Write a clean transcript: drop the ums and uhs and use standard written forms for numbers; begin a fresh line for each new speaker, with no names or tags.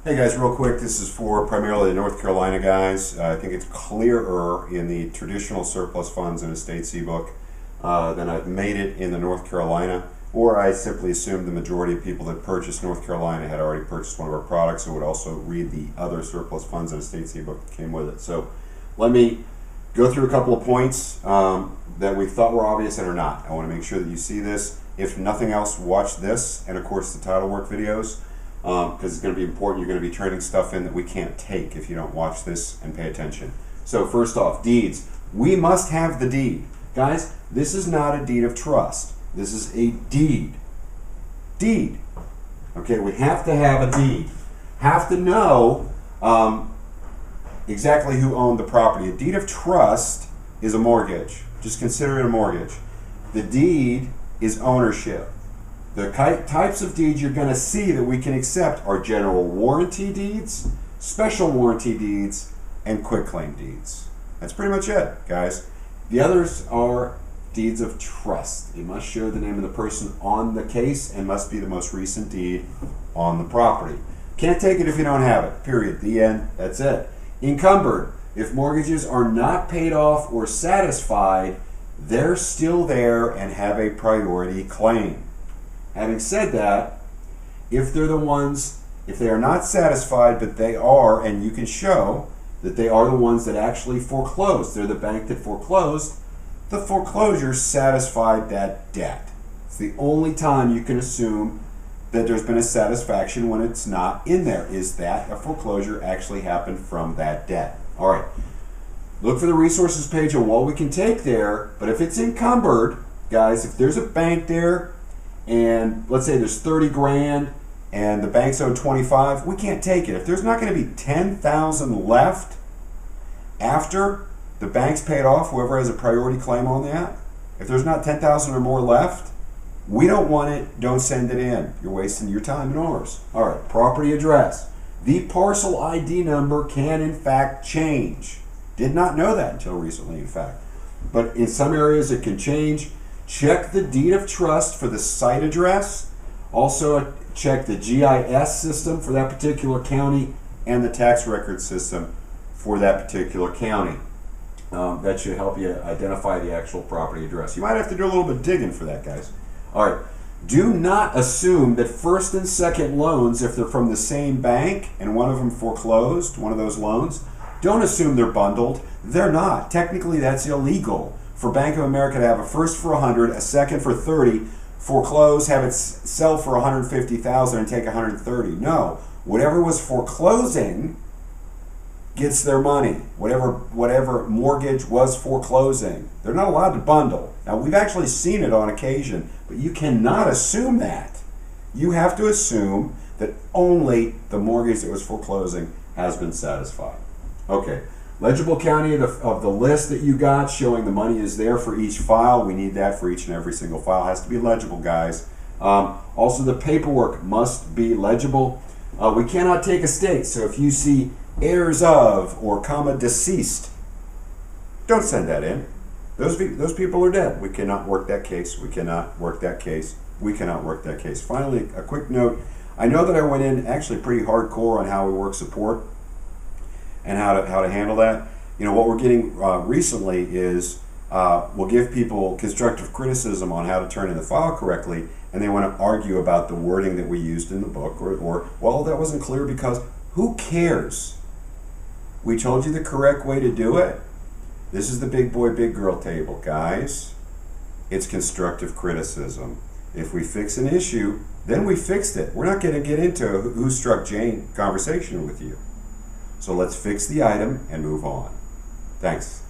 Hey guys, real quick, this is for primarily the North Carolina guys. I think it's clearer in the traditional surplus funds and estates ebook than I've made it in the North Carolina, or I simply assumed the majority of people that purchased North Carolina had already purchased one of our products, so would also read the other surplus funds and estates ebook that came with it. So let me go through a couple of points that we thought were obvious and are not. I want to make sure that you see this. If nothing else, watch this, and of course the title work videos, because it's going to be important. You're going to be turning stuff in that we can't take if you don't watch this and pay attention. So first off, deeds. We must have the deed. Guys, this is not a deed of trust. This is a deed. Deed. Okay, we have to have a deed. Have to know exactly who owned the property. A deed of trust is a mortgage. Just consider it a mortgage. The deed is ownership. The types of deeds you're going to see that we can accept are general warranty deeds, special warranty deeds, and quitclaim deeds. That's pretty much it, guys. The others are deeds of trust. It must show the name of the person on the case and must be the most recent deed on the property. Can't take it if you don't have it, period. The end. That's it. Encumbered. If mortgages are not paid off or satisfied, they're still there and have a priority claim. Having said that, if they're the ones, if they are not satisfied, but they are, and you can show that they are the ones that actually foreclosed, they're the bank that foreclosed, the foreclosure satisfied that debt. It's the only time you can assume that there's been a satisfaction when it's not in there, is that a foreclosure actually happened from that debt. All right, look for the resources page on what we can take there, but if it's encumbered, guys, if there's a bank there, and let's say there's 30 grand and the bank's owed 25, we can't take it. If there's not going to be 10,000 left after the bank's paid off, whoever has a priority claim on that, if there's not 10,000 or more left, we don't want it, don't send it in. You're wasting your time and ours. All right, property address. The parcel ID number can in fact change. Did not know that until recently, in fact. But in some areas it can change. Check the deed of trust for the site address. Also check the GIS system for that particular county and the tax record system for that particular county. That should help you identify the actual property address. You might have to do a little bit of digging for that, guys. All right. Do not assume that first and second loans, if they're from the same bank and one of them foreclosed, one of those loans, don't assume they're bundled. They're not. Technically, that's illegal for Bank of America to have a first for 100, a second for 30, foreclose, have it sell for 150,000 and take 130. No, whatever was foreclosing gets their money. Whatever mortgage was foreclosing, they're not allowed to bundle. Now, we've actually seen it on occasion, but you cannot assume that. You have to assume that only the mortgage that was foreclosing has been satisfied. Okay. Legible county of the list that you got showing the money is there for each file. We need that for each and every single file. It has to be legible, guys. Also, the paperwork must be legible. We cannot take estates, so if you see heirs of or comma deceased, don't send that in. Those people are dead. We cannot work that case. We cannot work that case. We cannot work that case. Finally, a quick note. I know that I went in actually pretty hardcore on how we work support and how to handle that. You know, what we're getting recently is we'll give people constructive criticism on how to turn in the file correctly, and they want to argue about the wording that we used in the book, or well, that wasn't clear because who cares? We told you the correct way to do it. This is the big boy, big girl table, guys. It's constructive criticism. If we fix an issue, then we fixed it. We're not going to get into a who struck Jane conversation with you. So let's fix the item and move on. Thanks.